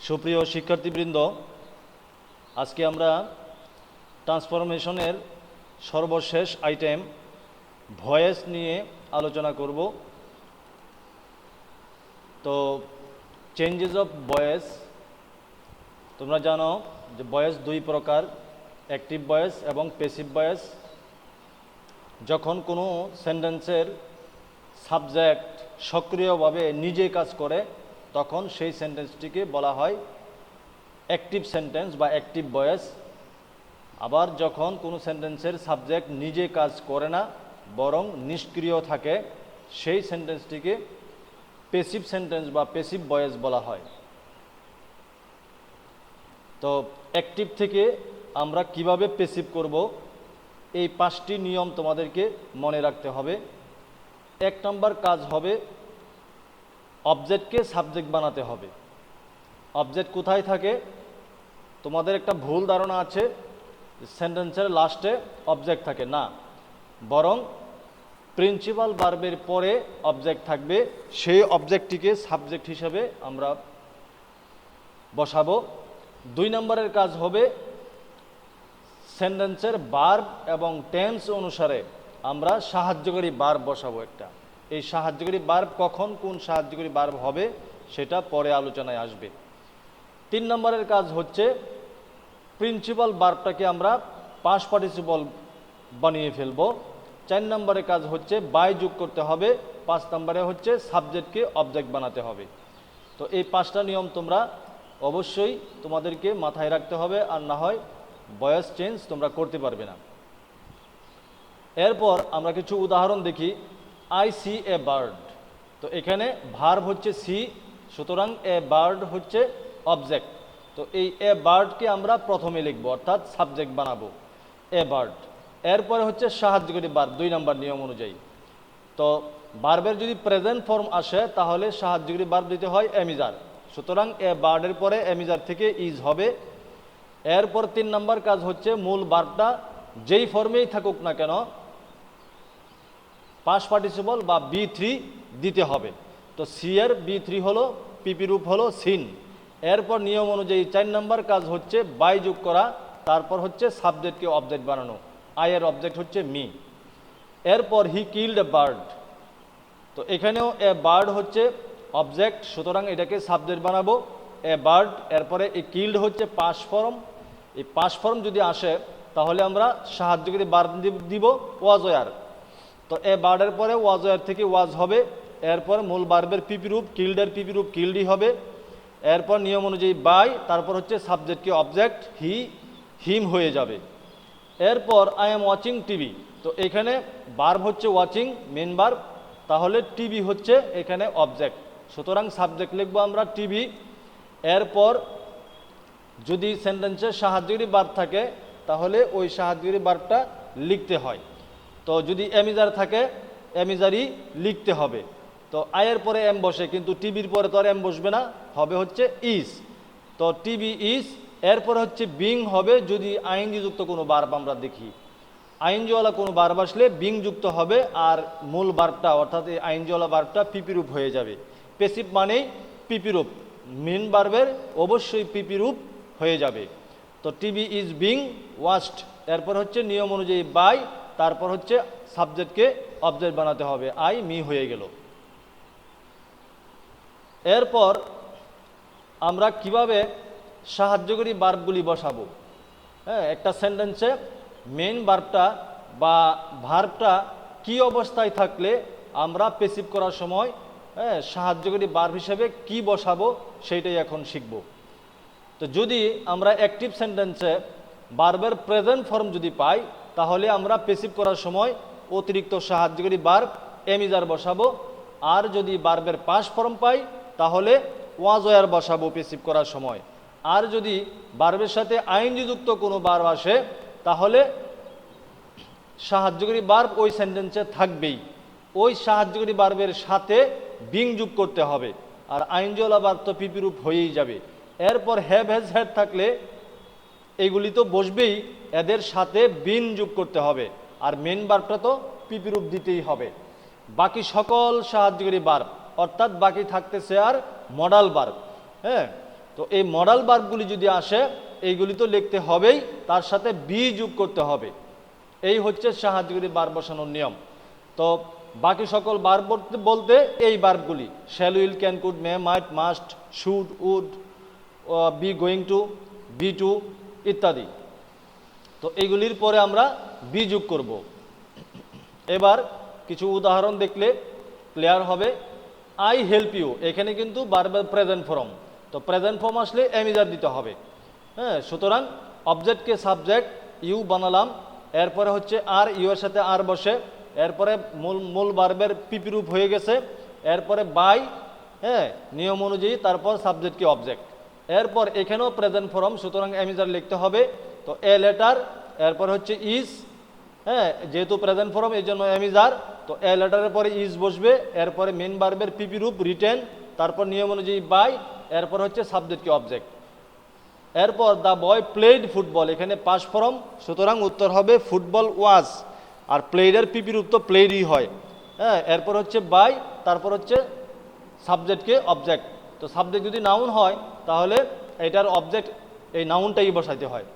সুপ্রিয় শিক্ষার্থীবৃন্দ, আজকে আমরা ট্রান্সফরমেশনের সর্বশেষ আইটেম ভয়েস নিয়ে আলোচনা করব। তো চেঞ্জেস অফ ভয়েস, তোমরা জানো যে ভয়েস দুই প্রকার, অ্যাক্টিভ ভয়েস এবং প্যাসিভ ভয়েস। যখন কোনো সেন্টেন্সের সাবজেক্ট সক্রিয়ভাবে নিজে কাজ করে তখন সেই সেন্টেন্সটিকে বলা হয় অ্যাক্টিভ সেন্টেন্স বা অ্যাক্টিভ ভয়েস। আবার যখন কোনো সেন্টেন্সের সাবজেক্ট নিজে কাজ করে না বরং নিষ্ক্রিয় থাকে সেই সেন্টেন্সটিকে প্যাসিভ সেন্টেন্স বা প্যাসিভ ভয়েস বলা হয়। তো অ্যাক্টিভ থেকে আমরা কিভাবে প্যাসিভ করব, এই 5টি নিয়ম তোমাদেরকে মনে রাখতে হবে। 1 নম্বর কাজ হবে অবজেক্টকে সাবজেক্ট বানাতে হবে। অবজেক্ট কোথায় থাকে? তোমাদের একটা ভুল ধারণা আছে সেন্টেন্সের লাস্টে অবজেক্ট থাকে, না, বরং প্রিন্সিপাল ভার্বের পরে অবজেক্ট থাকবে, সেই অবজেক্টটিকে সাবজেক্ট হিসেবে আমরা বসাবো। 2 নম্বরের কাজ হবে সেন্টেন্সের ভার্ব এবং টেন্স অনুসারে আমরা সাহায্যকারী ভার্ব বসাবো একটা। এই সাহায্যকারী ভার্ব কখন কোন সাহায্যকারী ভার্ব হবে সেটা পরে আলোচনায় আসবে। 3 নম্বরের কাজ হচ্ছে প্রিন্সিপাল ভার্বটাকে আমরা পাস্ট পার্টিসিপল বানিয়ে ফেলব। 4 নম্বরের কাজ হচ্ছে বাই যোগ করতে হবে। 5 নম্বরে হচ্ছে সাবজেক্টকে অবজেক্ট বানাতে হবে। তো এই 5টা নিয়ম তোমরা অবশ্যই তোমাদেরকে মাথায় রাখতে হবে, আর না হয় ভয়েস চেঞ্জ তোমরা করতে পারবে না। এরপর আমরা কিছু উদাহরণ দেখি। I see a bird. তো এখানে ভার্ব হচ্ছে সি, সুতরাং এ বার্ড হচ্ছে অবজেক্ট। তো এই এ বার্ডকে আমরা প্রথমে লিখবো, অর্থাৎ সাবজেক্ট বানাবো এ বার্ড। এরপরে হচ্ছে সাহায্যকারী ভার্ব 2 নম্বর নিয়ম অনুযায়ী। তো ভার্বের যদি প্রেজেন্ট ফর্ম আসে তাহলে সাহায্যকারী ভার্ব দিতে হয় এমিজার, সুতরাং এ বার্ডের পরে এমিজার থেকে ইজ হবে। এরপর 3 নম্বর কাজ হচ্ছে মূল ভার্বটা যেই ফর্মেই থাকুক না কেন পাস্ট পার্টিসিপল বা B3 দিতে হবে। তো সি এর B3 হলো পিপি রূপ হলো সিন। এরপর নিয়ম অনুযায়ী 4 নম্বর কাজ হচ্ছে বাই যোগ করা, তারপর হচ্ছে সাবজেক্টকে অবজেক্ট বানানো। আই এর অবজেক্ট হচ্ছে মি। এরপর হি কিল্ড এ বার্ড। তো এখানেও এ বার্ড হচ্ছে অবজেক্ট, সুতরাং এটাকে সাবজেক্ট বানাবো এ বার্ড। এরপরে এই কিল্ড হচ্ছে পাস্ট ফর্ম। এই পাস্ট ফর্ম যদি আসে তাহলে আমরা সাহায্যকারী ভার্ব দিব ওয়াজ ওয়ার। তো এ বার্ডের পরে ওয়াজ ওয়ার থেকে ওয়াজ হবে। এরপর মূল ভার্বের পিপি রূপ কিল্ডের পিপি রূপ কিল্ডই হবে। এরপর নিয়ম অনুযায়ী বাই, তারপর হচ্ছে সাবজেক্টকে অবজেক্ট হি হিম হয়ে যাবে। এরপর আই এম ওয়াচিং টিভি। তো এখানে ভার্ব হচ্ছে ওয়াচিং মেন ভার্ব, তাহলে টিভি হচ্ছে এখানে অবজেক্ট, সুতরাং সাবজেক্ট লিখবো আমরা টিভি। এরপর যদি সেন্টেন্সে সাহায্যকারী ভার্ব থাকে তাহলে ওই সাহায্যকারী ভার্বটা লিখতে হয়। তো যদি এমিজার থাকে এমিজারই লিখতে হবে। তো আয়ের পরে এম বসে, কিন্তু টিভির পরে তো আর এম বসবে না, হবে হচ্ছে ইজ। তো টিভি ইজ। এরপরে হচ্ছে বিং হবে যদি আইএনজি যুক্ত কোনো ভার্ব আমরা দেখি। আইএনজিওয়ালা কোনো ভার্ব আসলে বিং যুক্ত হবে, আর মূল ভার্বটা অর্থাৎ এই আইএনজিওয়ালা ভার্বটা পিপি রূপ হয়ে যাবে। প্যাসিভ মানেই পিপি রূপ, মেন ভার্বের অবশ্যই পিপি রূপ হয়ে যাবে। তো টিভি ইজ বিং ওয়াচড। এরপর হচ্ছে নিয়ম অনুযায়ী বাই, তারপর হচ্ছে সাবজেক্টকে অবজেক্ট বানাতে হবে, আই মি হয়ে গেল। এরপর আমরা কিভাবে সাহায্যকারী ভার্বগুলি বসাবো। হ্যাঁ, একটা সেন্টেন্সে মেন ভার্বটা বা ভার্বটা কি অবস্থায় থাকলে আমরা প্যাসিভ করার সময় সাহায্যকারী ভার্ব হিসেবে কি বসাবো সেইটাই এখন শিখব। তো যদি আমরা অ্যাক্টিভ সেন্টেন্সে ভার্বের প্রেজেন্ট ফর্ম যদি পাই তাহলে আমরা প্যাসিভ করার সময় অতিরিক্ত সাহায্যকারী ভার্ব এমিজার বসাবো। আর যদি ভার্বের পাস্ট ফর্ম পাই তাহলে ওয়াজ ওয়ার বসাবো প্যাসিভ করার সময়। আর যদি ভার্বের সাথে আইএনজি যুক্ত কোনো ভার্ব আসে তাহলে সাহায্যকারী ভার্ব ওই সেন্টেন্সে থাকবেই, ওই সাহায্যকারী ভার্বের সাথে বিং যোগ করতে হবে, আর আইএনজিওয়ালা ভার্ব তো পিপি রূপ হয়েই যাবে। এরপর হ্যাভ হ্যাজ হ্যাড থাকলে এইগুলি তো বসবেই, এদের সাথে বিন যোগ করতে হবে, আর মেন ভার্বটা তো পিপি রূপ দিতেই হবে। বাকি সকল সাহায্যকারী ভার্ব অর্থাৎ বাকি থাকতেছে আর মডাল ভার্ব। হ্যাঁ, তো এই মডাল ভার্বগুলি যদি আসে এইগুলি তো লিখতে হবেই, তার সাথে বি যোগ করতে হবে। এই হচ্ছে সাহায্যকারী ভার্ব বসানোর নিয়ম। তো বাকি সকল ভার্ব বলতে এই ভার্বগুলি shall, will, can, could, may, might, must, should, would, be going to, be to ইত্যাদি। তো এইগুলির পরে আমরা বি যোগ করব। এবার কিছু উদাহরণ দেখলে ক্লিয়ার হবে। আই হেল্প ইউ, এখানে কিন্তু ভার্বের প্রেজেন্ট ফর্ম। তো প্রেজেন্ট ফর্ম আসলে এমিজার দিতে হবে। হ্যাঁ, সুতরাং অবজেক্টকে সাবজেক্ট ইউ বানালাম, এরপরে হচ্ছে আর, ইউ এর সাথে আর বসে, এরপরে মূল ভার্বের পিপি রূপ হয়ে গেছে, এরপরে বাই, হ্যাঁ নিয়ম অনুযায়ী, তারপর সাবজেক্টকে অবজেক্ট, এরপর এখানেও প্রেজেন্ট ফর্ম, সুতরাং এমিজার লিখতে হবে। তো এ লেটার, এরপর হচ্ছে ইজ, হ্যাঁ যেহেতু প্রেজেন্ট ফর্ম এই জন্য এমিজার, তো এ লেটারের পরে ইজ বসবে, এরপরে মেন ভার্বের পিপি রূপ রিটেন, তারপর নিয়ম অনুযায়ী বাই, এরপর হচ্ছে সাবজেক্টকে অবজেক্ট। এরপর দ্য বয় প্লেড ফুটবল, এখানে পাস্ট ফর্ম, সুতরাং উত্তর হবে ফুটবল ওয়াজ। আর প্লেডের পিপি রূপ তো প্লেডই হয়। হ্যাঁ, এরপর হচ্ছে বাই, তারপর হচ্ছে সাবজেক্টকে অবজেক্ট। তো সাবজেক্ট যদি নাউন হয় তাহলে এটার অবজেক্ট এই নাউনটাই বসাইতে হয়।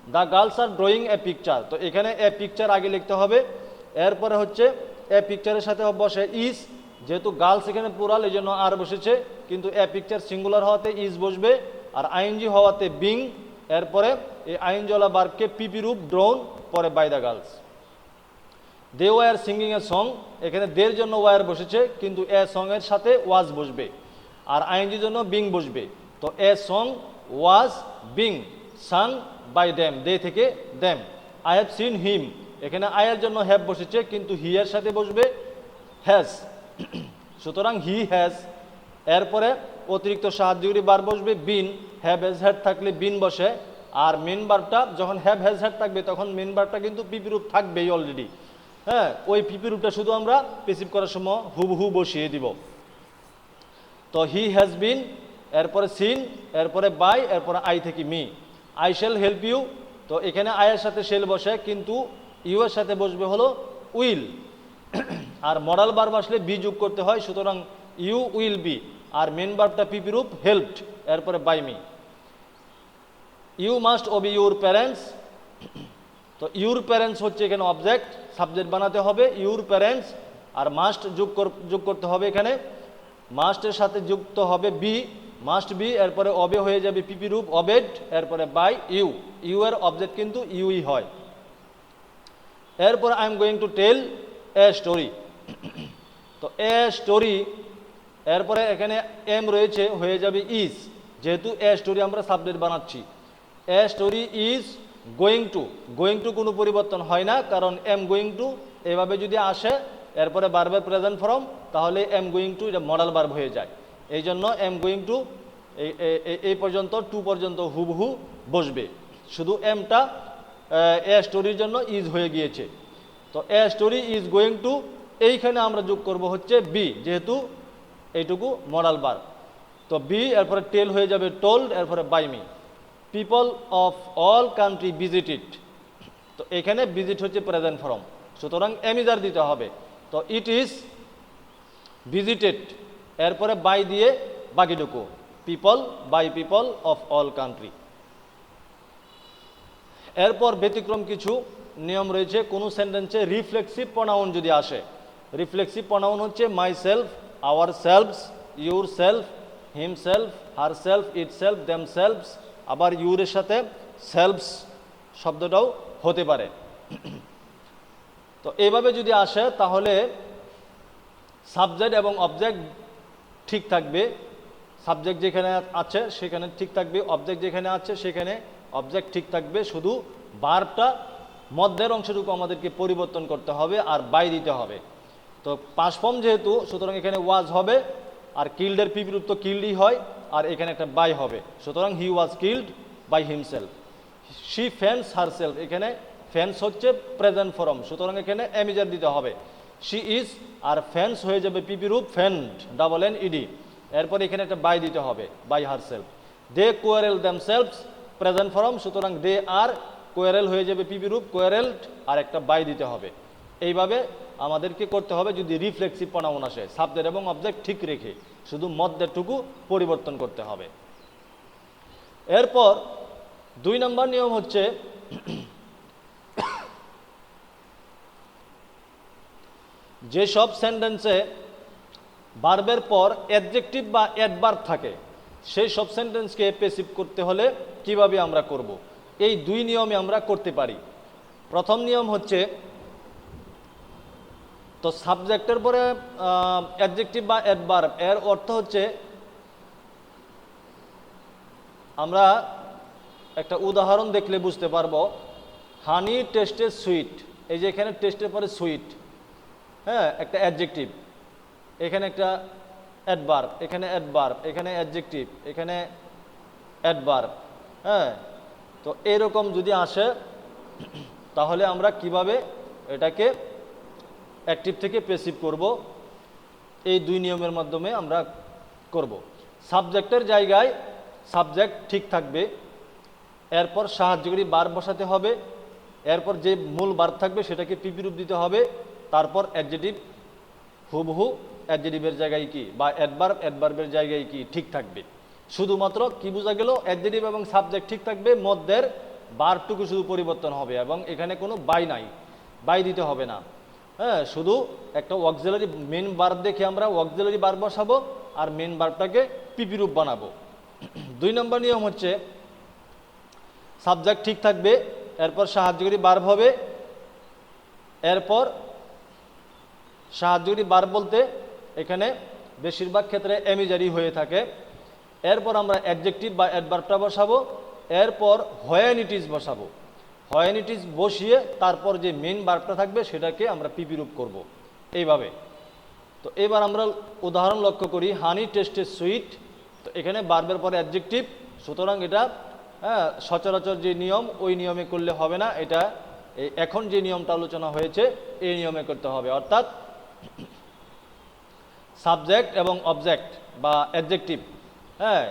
The girls are drawing a picture, তো এখানে এ পিকচার আগে লিখতে হবে, এরপরে হচ্ছে এ পিকচারের সাথে বসে ইজ, যেহেতু গার্লস এখানে প্লুরাল এই জন্য আর বসেছে, কিন্তু এ পিকচার সিঙ্গুলার হওয়াতে ইজ বসবে, আর আইএনজি হওয়াতে বিং, এরপরে এই আইএনজিওয়ালা ভার্বকে পিপি রূপ ড্রোন, পরে by the girls. They were singing a song, এখানে দের জন্য ওয়ার বসেছে, কিন্তু এ সং এর সাথে ওয়াজ বসবে, আর আইএনজির জন্য বিং বসবে। তো a song was being sung by them, they থেকে them. I have seen him, এখানে আই এর জন্য হ্যাভ বসেছে, কিন্তু হি এর সাথে বসবে হ্যাজ, সুতরাং হি হ্যাজ। এরপরে অতিরিক্ত সাহায্যকারী ভার্ব বসবে বিন, হ্যাভ হ্যাজ হ্যাড থাকলে বিন বসে, আর মেন ভার্বটা যখন হ্যাভ হ্যাজ হ্যাড থাকবে তখন মেন ভার্বটা কিন্তু পিপি রূপ থাকবেই অলরেডি। হ্যাঁ, ওই পিপি রূপটা শুধু আমরা পেসিভ করার সময় হুবহু বসিয়ে দিব। তো হি হ্যাজ বিন, এরপরে সিন, এরপরে বাই, এরপরে আই থেকে me. I shall help you, তো এখানে আয়ের সাথে শেল বসে, কিন্তু ইউ এর সাথে বসবে হলো উইল। আর মডাল ভার্ব আসলে বি যোগ করতে হয়, সুতরাং ইউ উইল বি, আর মেন ভার্বটা পিপি রূপ হেল্পড, এরপরে by me. You must obey your parents, তো ইউর প্যারেন্টস হচ্ছে এখানে অবজেক্ট, সাবজেক্ট বানাতে হবে ইউর প্যারেন্টস, আর মাস্ট যোগ করতে হবে, এখানে মাস্টের সাথে যুক্ত হবে বি, মাস্ট বি, এরপরে অবে হয়ে যাবে পিপি রূপ অবেড, এরপরে বাই ইউ, ইউ এর অবজেক্ট কিন্তু ইউই হয়। এরপর I am going to tell a story, তো এ স্টোরি, এরপরে এখানে এম রয়েছে, হয়ে যাবে ইজ, যেহেতু এ স্টোরি আমরা সাবজেক্ট বানাচ্ছি। A story is going two কোনো পরিবর্তন হয় না, কারণ এম গোয়িং টু এভাবে যদি আসে এরপরে ভার্বের প্রেজেন্ট ফর্ম, তাহলে এম গোয়িং টু এটা মডাল ভার্ব হয়ে যায়। এই জন্য এম গোয়িং টু এই পর্যন্ত, টু পর্যন্ত হুবহু বসবে, শুধু এমটা এ স্টোরির জন্য ইজ হয়ে গিয়েছে। তো a story is going two, এইখানে আমরা যোগ করব হচ্ছে বি, যেহেতু এইটুকু মডাল ভার্ব। তো বি, এরপরে টেল হয়ে যাবে টোল্ড, এরপরে by me. People of all country visited, তো এখানে ভিজিট হচ্ছে প্রেজেন্ট ফর্ম, সুতরাং এমিজার দিতে হবে। তো ইট ইজ ভিজিটেড, এরপরে বাই দিয়ে বাকিটুকু people, by people of all country. এরপর ব্যতিক্রম কিছু নিয়ম রয়েছে, কোনো সেন্টেন্সে রিফ্লেক্সিভ প্রনাউন যদি আসে। রিফ্লেক্সিভ প্রনাউন হচ্ছে myself, ourselves, yourself, himself, herself, itself, themselves, আবার ইউরের সাথে সেলফস শব্দটাও হতে পারে। তো এইভাবে যদি আসে তাহলে সাবজেক্ট এবং অবজেক্ট ঠিক থাকবে, সাবজেক্ট যেখানে আছে সেখানে ঠিক থাকবে, অবজেক্ট যেখানে আছে সেখানে অবজেক্ট ঠিক থাকবে, শুধু ভার্বটা মধ্যের অংশটুকু আমাদেরকে পরিবর্তন করতে হবে আর বাই দিতে হবে। তো পাস্ট ফর্ম যেহেতু, সুতরাং এখানে ওয়াজ হবে, আর কিল্ডের পিপি রূপ তো কিল্ডই হয়, আর এখানে একটা বাই হবে, সুতরাং he was killed by himself. She fence herself, এখানে ফেন্স হচ্ছে প্রেজেন্ট ফর্ম, সুতরাং এখানে এমিজার দিতে হবে। শি ইজ, আর ফেন্স হয়ে যাবে পিপি রূপ ফেন্ড, ডাবল এন ইডি, এরপর এখানে একটা বাই দিতে হবে, by herself. They quarrel themselves, present form, সুতরাং দে আর, কোয়ারেল হয়ে যাবে পিপি রূপ কোয়ারেলড, আর একটা বাই দিতে হবে। এইভাবে আমাদেরকে করতে হবে যদি রিফ্লেক্সিভ প্রনাউন আসে, সাবজেক্ট এবং অবজেক্ট ঠিক রেখে, শুধু মধ্যেরটুকু পরিবর্তন করতে হবে। এরপর 2 নম্বর নিয়ম হচ্ছে যেসব সেন্টেন্সে ভার্বের পর অ্যাডজেক্টিভ বা অ্যাডভার্ব থাকে সেই সব সেন্টেন্সকে প্যাসিভ করতে হলে কিভাবে আমরা করব। এই 2 নিয়মে আমরা করতে পারি। প্রথম নিয়ম হচ্ছে, তো সাবজেক্টের পরে অ্যাডজেক্টিভ বা অ্যাডভার্ব এর অর্থ হচ্ছে, আমরা একটা উদাহরণ দেখলে বুঝতে পারবো। হানি টেস্টেড সুইট, এই যে এখানে টেস্টের পরে সুইট, হ্যাঁ, একটা অ্যাডজেক্টিভ, এখানে একটা অ্যাডভার্ব, এখানে অ্যাডভার্ব, এখানে অ্যাডজেক্টিভ, এখানে অ্যাডভার্ব, হ্যাঁ। তো এরকম যদি আসে তাহলে আমরা কিভাবে এটাকে অ্যাক্টিভ থেকে প্যাসিভ করব, এই 2 নিয়মের মাধ্যমে আমরা করব। সাবজেক্টের জায়গায় সাবজেক্ট ঠিক থাকবে, এরপর সাহায্যকারী ভার্ব বসাতে হবে, এরপর যে মূল ভার্ব থাকবে সেটাকে পিপি রূপ দিতে হবে, তারপর অ্যাডজেটিভ হুবহু অ্যাডজেটিভের জায়গায় কি বা অ্যাডভার্ব অ্যাডভার্বের জায়গায় কি ঠিক থাকবে। শুধুমাত্র কি বোঝা গেল, অ্যাডজেটিভ এবং সাবজেক্ট ঠিক থাকবে, মধ্যের ভার্বটুকু শুধু পরিবর্তন হবে এবং এখানে কোনো বাই নাই, বাই দিতে হবে না, হ্যাঁ। শুধু একটা অক্সিলারি মেন ভার্ব দেখে আমরা অক্সিলারি ভার্ব বসাবো আর মেন ভার্বটাকে পিপি রূপ বানাবো। 2 নম্বর নিয়ম হচ্ছে, সাবজেক্ট ঠিক থাকবে, এরপর সাহায্যকারী ভার্ব হবে, এরপর সাহায্যকারী ভার্ব বলতে এখানে বেশিরভাগ ক্ষেত্রে এমিজারি হয়ে থাকে, এরপর আমরা অ্যাডজেক্টিভ বা অ্যাডভার্বটা বসাবো, এরপর হোয়েন ইট ইজ বসাবো, হোয়েন ইট ইজ বসিয়ে তারপর যে মেন ভার্বটা থাকবে সেটাকে আমরা পিপি রূপ করব এইভাবে। তো এবার আমরা উদাহরণ লক্ষ্য করি, হানি টেস্টেড সুইট, তো এখানে ভার্বের পরে অ্যাডজেক্টিভ, সুতরাং এটা সচরাচর যে নিয়ম ওই নিয়মে করলে হবে না, এটা এখন যে নিয়মটা আলোচনা হয়েছে এই নিয়মে করতে হবে, অর্থাৎ সাবজেক্ট এবং অবজেক্ট বা অ্যাডজেক্টিভ, হ্যাঁ,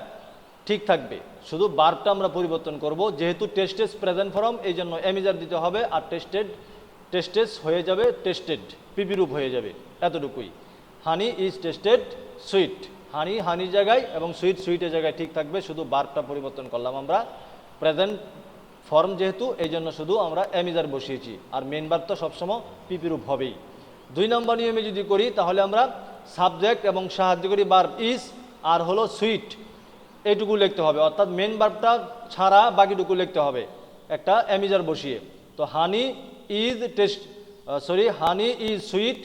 ঠিক থাকবে, শুধু ভার্বটা আমরা পরিবর্তন করব। যেহেতু টেস্টেস প্রেজেন্ট ফর্ম, এই জন্য এমিজার দিতে হবে, আর টেস্টেস হয়ে যাবে টেস্টেড, পিপি রূপ হয়ে যাবে, এতটুকুই। হানি ইজ টেস্টেড সুইট, হানি হানির জায়গায় এবং সুইট সুইটের জায়গায় ঠিক থাকবে, শুধু ভার্বটা পরিবর্তন করলাম আমরা, প্রেজেন্ট ফর্ম যেহেতু এই জন্য শুধু আমরা এমিজার বসিয়েছি, আর মেন ভার্ব তো সবসময় পিপি রূপ হবেই। 2 নম্বর নিয়মে যদি করি তাহলে আমরা সাবজেক্ট এবং সাহায্যকারী ভার্ব ইজ আর হলো সুইট এইটুকু লিখতে হবে, অর্থাৎ মেন ভার্বটা ছাড়া বাকিটুকু লিখতে হবে একটা এমিজার বসিয়ে। তো হানি ইজ হানি ইজ সুইট,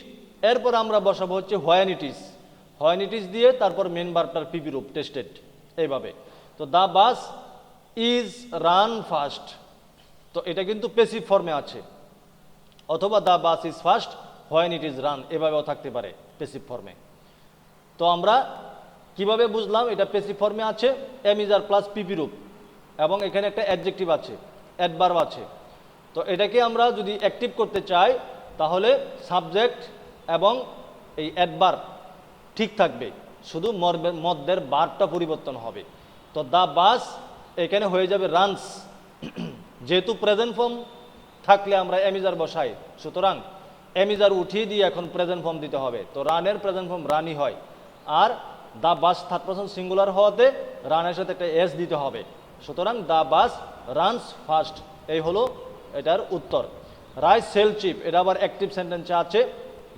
এরপর আমরা বসাবো হচ্ছে when it is, when it is দিয়ে তারপর মেন ভার্বটার পিপি রূপ টেস্টেড, এইভাবে। তো the bus is run fast, তো এটা কিন্তু প্যাসিভ ফর্মে আছে, অথবা the bus is fast when it is run, এভাবেও থাকতে পারে প্যাসিভ ফর্মে। তো আমরা কিভাবে বুঝলাম এটা প্যাসিভ ফর্মে আছে, এমিজার প্লাস পিপি রূপ, এবং এখানে একটা অ্যাডজেক্টিভ আছে, অ্যাডভার্ব আছে। তো এটাকে আমরা যদি অ্যাক্টিভ করতে চাই তাহলে সাবজেক্ট এবং এই অ্যাডভার্ব ঠিক থাকবে, শুধু মধ্যের ভার্বটা পরিবর্তন হবে। তো দ্য বাস এখানে হয়ে যাবে রানস, যেহেতু প্রেজেন্ট ফর্ম থাকলে আমরা এমিজার বসাই, সুতরাং এমিজার উঠিয়ে দিয়ে এখন প্রেজেন্ট ফর্ম দিতে হবে। তো রানের প্রেজেন্ট ফর্ম রানই হয়, are the bus third person singular হওয়াতে রানের সাথে একটা এস দিতে হবে, সুতরাং দ্য বাস রানস ফাস্ট, এই হলো এটার উত্তর। রাইস সেল চিপ, এটা আবার অ্যাক্টিভ সেন্টেন্সে আছে,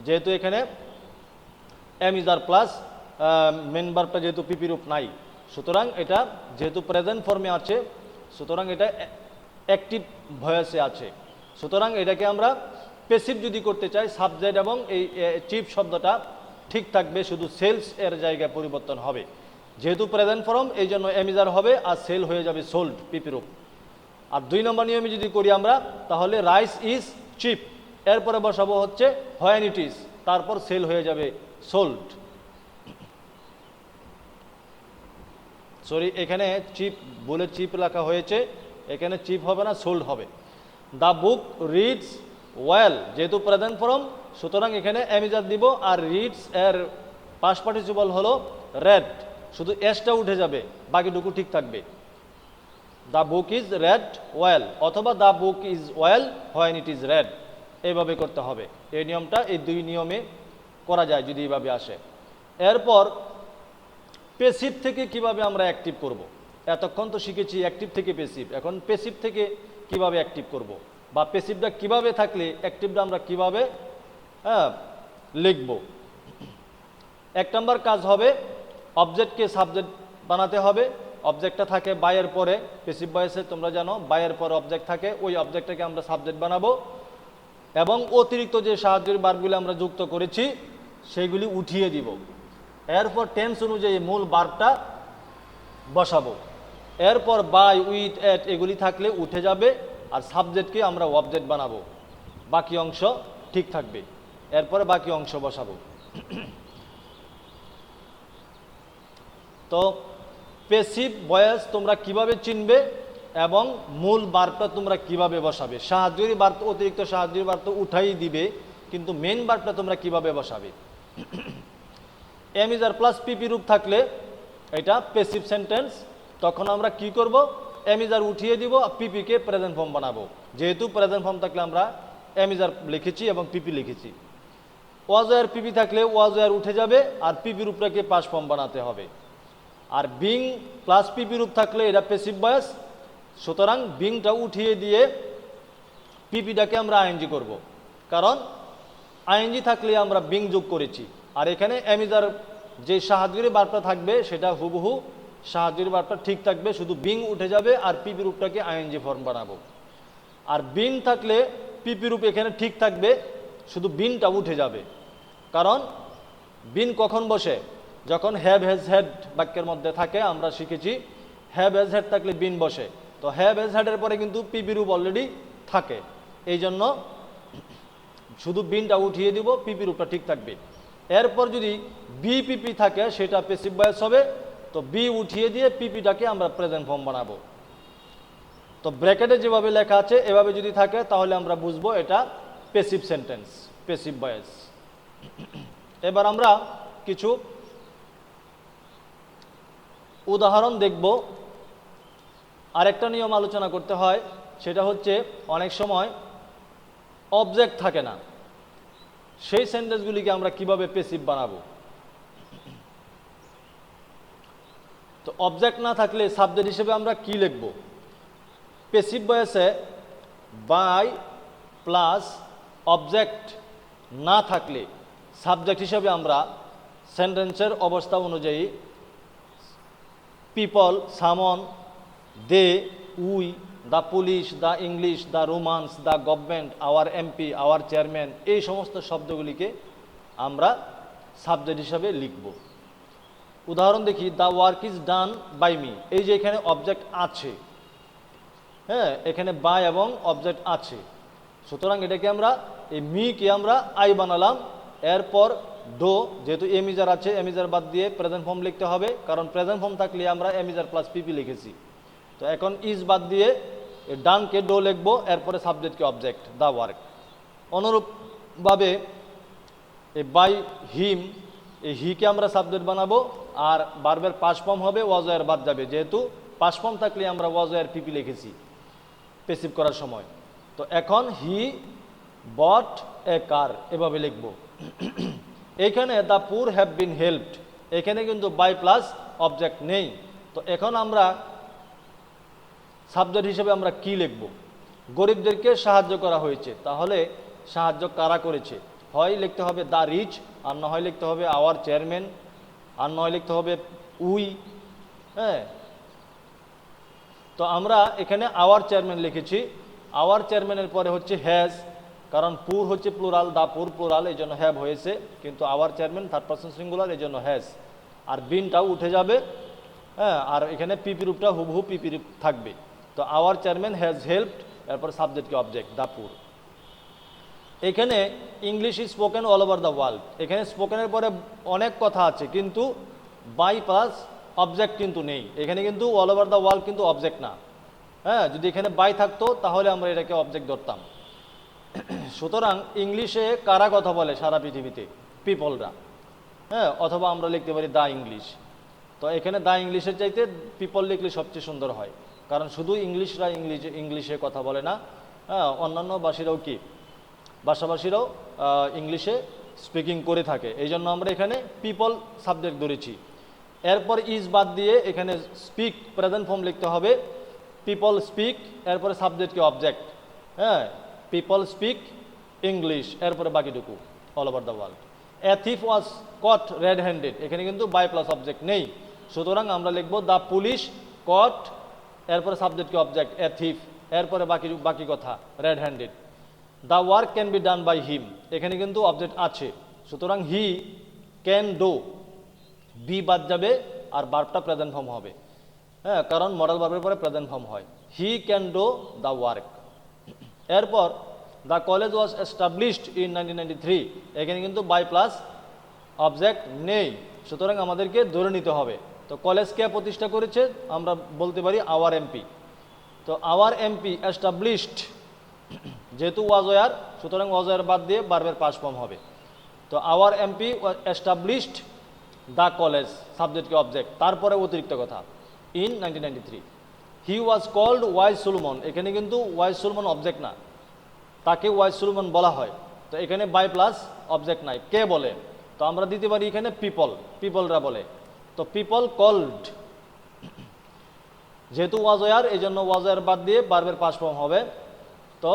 যেহেতু এখানে এমিজার প্লাস মেন ভার্বটা যেহেতু পিপি রূপ নাই, সুতরাং এটা যেহেতু প্রেজেন্ট ফর্মে আছে, সুতরাং এটা অ্যাক্টিভ ভয়েসে আছে, সুতরাং এটাকে আমরা প্যাসিভ যদি করতে চাই, সাবজেক্ট এবং এই চিপ শব্দটা ঠিক থাকবে, শুধু সেলস এর জায়গায় পরিবর্তন হবে, যেহেতু প্রেজেন্ট ফর্ম এই জন্য এমিজার হবে, আর সেল হয়ে যাবে সোল্ড, পিপি রূপ। আর 2 নম্বর নিয়মে যদি করি আমরা তাহলে রাইস ইজ চিপ, এরপরে বসাবো হচ্ছে হোয়েন ইট ইজ, তারপর সেল হয়ে যাবে সোল্ড। সরি, এখানে চিপ বলে চিপ লেখা হয়েছে, এখানে চিপ হবে না, সোল্ড হবে। দ্য বুক রিডস ওয়েল, যেহেতু প্রেজেন্ট ফর্ম সুতরাং এখানে এমিজার দিব, আর রিডস এর পাস্ট পার্টিসিপল হলো রেড, শুধু এসটা উঠে যাবে, বাকিটুকু ঠিক থাকবে। The book is read well, অথবা the book is well when it is read, এইভাবে করতে হবে। এই নিয়মটা এই 2 নিয়মে করা যায় যদি এইভাবে আসে। এরপর প্যাসিভ থেকে কিভাবে আমরা অ্যাক্টিভ করব, এতক্ষণ তো শিখেছি অ্যাক্টিভ থেকে পেসিভ, এখন পেসিভ থেকে কিভাবে অ্যাক্টিভ করব, বা পেসিভটা কিভাবে থাকলে অ্যাক্টিভটা আমরা কিভাবে লিখব। 1 নম্বর কাজ হবে অবজেক্টকে সাবজেক্ট বানাতে হবে। অবজেক্টটা থাকে বাইয়ের পরে, পেসিভ ভয়েসে তোমরা জানো বাইয়ের পরে অবজেক্ট থাকে, ওই অবজেক্টটাকে আমরা সাবজেক্ট বানাবো এবং অতিরিক্ত যে সাহায্যের ভার্বগুলি আমরা যুক্ত করেছি সেইগুলি উঠিয়ে দিব। এরপর টেন্স অনুযায়ী মূল ভার্বটা বসাবো। এরপর বাই, উইথ, এট এগুলি থাকলে উঠে যাবে, আর সাবজেক্টকে আমরা অবজেক্ট বানাবো, বাকি অংশ ঠিক থাকবে। এরপরে বাকি অংশ বসাবো। তো পেসিভ ভয়েস তোমরা কিভাবে চিনবে এবং মূল ভার্বটা তোমরা কিভাবে বসাবে। সাহায্যের ভার্ব, অতিরিক্ত সাহায্যের ভার্ব তো উঠাই দিবে, কিন্তু মেইন ভার্বটা তোমরা কিভাবে বসাবে। এম ইজ আর প্লাস পিপি রূপ থাকলে এটা পেসিভ সেন্টেন্স, তখন আমরা কি করব, এম ইজ আর উঠিয়ে দিব, পিপিকে প্রেজেন্ট ফর্ম বানাবো। যেহেতু প্রেজেন্ট ফর্ম থাকলে আমরা এম ইজ আর লিখেছি এবং পিপি লিখেছি। ওয়াজ আর পিপি থাকলে ওয়াজ আর উঠে যাবে, আর পিপি রূপটাকে পাস্ট ফর্ম বানাতে হবে। আর বিং প্লাস পিপি রূপ থাকলে এটা পেসিভ ভয়েস, সুতরাং বিংটা উঠিয়ে দিয়ে পিপিটাকে আমরা আইএনজি করব, কারণ আইএনজি থাকলে আমরা বিং যোগ করেছি। আর এখানে এমিজার যে সাহায্যের ভার্বটা থাকবে সেটা হুবহু সাহায্যের ভার্বটা ঠিক থাকবে, শুধু বিং উঠে যাবে আর পিপি রূপটাকে আইএনজি ফর্ম বানাবো। আর বিন থাকলে পিপি রূপ এখানে ঠিক থাকবে, শুধু বিনটা উঠে যাবে। কারণ বিন কখন বসে, যখন হ্যাভ হ্যাজ হ্যাড বাক্যের মধ্যে থাকে। আমরা শিখেছি হ্যাভ হ্যাজ হ্যাড থাকলে বিন বসে, তো হ্যাভ হ্যাজ হ্যাডের পরে কিন্তু পিপি রূপ অলরেডি থাকে, এই জন্য শুধু বিনটা উঠিয়ে দিব, পিপি রূপটা ঠিক থাকবে। এরপর যদি বিপিপি থাকে সেটা পেসিভ ভয়েস হবে, তো বি উঠিয়ে দিয়ে পিপিটাকে আমরা প্রেজেন্ট ফর্ম বানাবো। তো ব্র্যাকেটে যেভাবে লেখা আছে এভাবে যদি থাকে তাহলে আমরা বুঝবো এটা পেসিভ সেন্টেন্স, পেসিভ ভয়েস। এবার আমরা কিছু উদাহরণ দেখব। আরেকটা নিয়ম আলোচনা করতে হয়, সেটা হচ্ছে অনেক সময় অবজেক্ট থাকে না, সেই সেন্টেন্সগুলিকে আমরা কিভাবে পেসিভ বানাবো। তো অবজেক্ট না থাকলে সাবজেক্ট হিসেবে আমরা কি লিখব। পেসিভ ভয়েসে বাই প্লাস অবজেক্ট না থাকলে সাবজেক্ট হিসেবে আমরা সেন্টেন্সের অবস্থা অনুযায়ী people, someone, they, we, the police, the English, the Romans, the government, our MP, our chairman, এই সমস্ত শব্দগুলিকে আমরা সাবজেক্ট হিসাবে লিখব। উদাহরণ দেখি, the work is done by me, এই যে এখানে অবজেক্ট আছে, হ্যাঁ এখানে বাই এবং অবজেক্ট আছে, সুতরাং এটাকে আমরা এই মিকে আমরা আই বানালাম। এরপর ডো, যেহেতু এমিজার আছে এমিজার বাদ দিয়ে প্রেজেন্ট ফর্ম লিখতে হবে, কারণ প্রেজেন্ট ফর্ম থাকলে আমরা এমিজার প্লাস পিপি লিখেছি। তো এখন ইজ বাদ দিয়ে ডানকে ডো লিখবো, এরপরে সাবজেক্টকে অবজেক্ট দ্য ওয়ার্ক। অনুরূপভাবে এই বাই হিম, এই হিকে আমরা সাবজেক্ট বানাবো, আর ভার্বের পাস্ট ফর্ম হবে ওয়াজ এর বাদ যাবে, যেহেতু পাস্ট ফর্ম থাকলে আমরা ওয়াজ এর পিপি লিখেছি পেসিভ করার সময়। তো এখন হি বট এ কার এভাবে লিখব। এখানে the poor have been helped, এখানে কিন্তু বাই প্লাস অবজেক্ট নেই। তো এখন আমরা সাবজেক্ট হিসেবে আমরা কি লিখব। গরিবদেরকে সাহায্য করা হয়েছে, তাহলে সাহায্য কারা করেছে, হয় লিখতে হবে দ্য রিচ, আর না হয় লিখতে হবে আওয়ার চেয়ারম্যান, আর নয় লিখতে হবে উই। হ্যাঁ, তো আমরা এখানে আওয়ার চেয়ারম্যান লিখেছি। আওয়ার চেয়ারম্যানের পরে হচ্ছে হ্যাজ, কারণ পুর হচ্ছে প্লুরাল, দা পুর প্লুরাল, এই জন্য হ্যাভ হয়েছে, কিন্তু our chairman third person singular, এই জন্য হ্যাজ। আর বিনটাও উঠে যাবে, হ্যাঁ, আর এখানে পিপি রূপটা হুবহু পিপি রূপ থাকবে। তো আওয়ার চেয়ারম্যান হ্যাজ হেল্পড, এরপর সাবজেক্টকে অবজেক্ট দা পুর। এখানে English is spoken all over the world, এখানে স্পোকেনের পরে অনেক কথা আছে, কিন্তু বাই প্লাস অবজেক্ট কিন্তু নেই এখানে, কিন্তু অল ওভার দ্য ওয়ার্ল্ড কিন্তু অবজেক্ট না। হ্যাঁ, যদি এখানে বাই থাকতো তাহলে আমরা এটাকে অবজেক্ট ধরতাম। সুতরাং ইংলিশে কারা কথা বলে সারা পৃথিবীতে, পিপলরা। হ্যাঁ, অথবা আমরা লিখতে পারি দা ইংলিশ। তো এখানে দা ইংলিশের চাইতে পিপল লিখলে সবচেয়ে সুন্দর হয়, কারণ শুধু ইংলিশরা ইংলিশে কথা বলে না, হ্যাঁ অন্যান্য ভাষীরাও কি ভাষাভাষীরাও ইংলিশে স্পিকিং করে থাকে, এই জন্য আমরা এখানে পিপল সাবজেক্ট ধরেছি। এরপর ইজ বাদ দিয়ে এখানে স্পিক প্রেজেন্ট ফর্ম লিখতে হবে, পিপল স্পিক, এরপরে সাবজেক্ট কি অবজেক্ট, হ্যাঁ, পিপল স্পিক ইংলিশ, এরপরে বাকিটুকু all over the world. A thief was caught red handed, এখানে কিন্তু বাই প্লাস অবজেক্ট নেই, সুতরাং আমরা লিখবো দ্য পুলিশ কট, এরপরে সাবজেক্ট কি অবজেক্ট এ থিফ, এরপরে বাকি কথা red handed. The work can be done by him, এখানে কিন্তু অবজেক্ট আছে, সুতরাং হি ক্যান ডু, বি বাদ যাবে আর ভার্বটা প্রেজেন্ট ফর্ম হবে, হ্যাঁ, কারণ মডেল ভার্বের পরে প্রেজেন্ট ফর্ম হয়। He can do the work. এরপর the college was established in 1993, এখানে কিন্তু বাই প্লাস অবজেক্ট নেই, সুতরাং আমাদেরকে ধরে নিতে হবে। তো কলেজ কে প্রতিষ্ঠা করেছে, আমরা বলতে পারি আওয়ার এমপি। তো আওয়ার এমপি এস্টাবলিশড, যেহেতু ওয়াজ ওয়ার, সুতরাং ওয়াজ ওয়ার বাদ দিয়ে ভার্বের পাস্ট ফর্ম হবে। তো our MP established the college, subject কি অবজেক্ট, তারপরে অতিরিক্ত কথা in 1993। He was called wise Solomon, এখানে কিন্তু ওয়াইজ সুলমন অবজেক্ট না, তাকে ওয়াইজ সুলমন বলা হয়, তো এখানে বাই প্লাস অবজেক্ট নাই, কে বলে, তো আমরা দিতে পারি এখানে পিপল, পিপলরা বলে। তো পিপল কল্ড, যেহেতু ওয়াজ ওয়ার এই জন্য ওয়াজ ওয়ার বাদ দিয়ে ভার্বের পাস্ট ফর্ম হবে। তো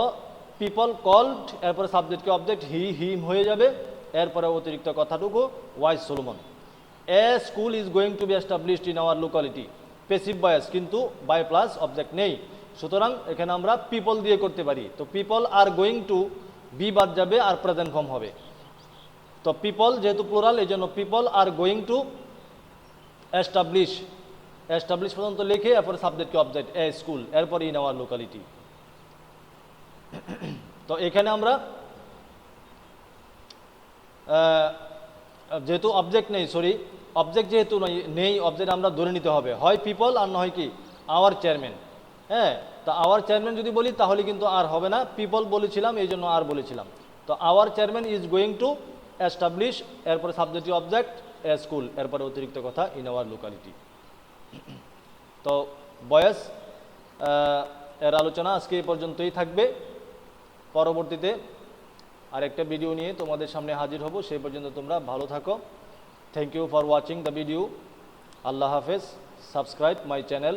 পিপল কল্ড, এরপরে সাবজেক্ট কি অবজেক্ট হি হিম হয়ে যাবে, এরপরে অতিরিক্ত কথাটুকু wise Solomon. A school is going to be established in our locality, passive voice, কিন্তু বাই প্লাস অবজেক্ট নেই, সুতরাং এখানে আমরা পিপল দিয়ে করতে পারি। তো people are going to, be বাদ যাবে আর প্রেজেন্ট ফর্ম হবে। তো পিপল যেহেতু প্লুরাল এই জন্য people are going to establish, establish পর্যন্ত লিখে এরপরে সাবজেক্ট কি অবজেক্ট এ স্কুল, এরপরে ইন আওয়ার লোকালিটি। তো এখানে আমরা যেহেতু অবজেক্ট নেই, অবজেক্ট যেহেতু নেই, অবজেক্ট আমরা ধরে নিতে হবে, হয় পিপল আর নয় কি আওয়ার চেয়ারম্যান, হ্যাঁ। তো আওয়ার চেয়ারম্যান যদি বলি তাহলে কিন্তু আর হবে না, পিপল বলেছিলাম এই জন্য আর বলেছিলাম। তো our chairman is going to establish, এরপরে সাবজেক্ট অবজেক্ট এ স্কুল, এরপরে অতিরিক্ত কথা ইন আওয়ার লোকালিটি। তো বয়েস এর আলোচনা আজকে এই পর্যন্তই থাকবে, পরবর্তীতে আরেকটা ভিডিও নিয়ে তোমাদের সামনে হাজির হব, সেই পর্যন্ত তোমরা ভালো থাকো। Thank you for watching the video. আল্লাহ হাফেজ। Subscribe my channel.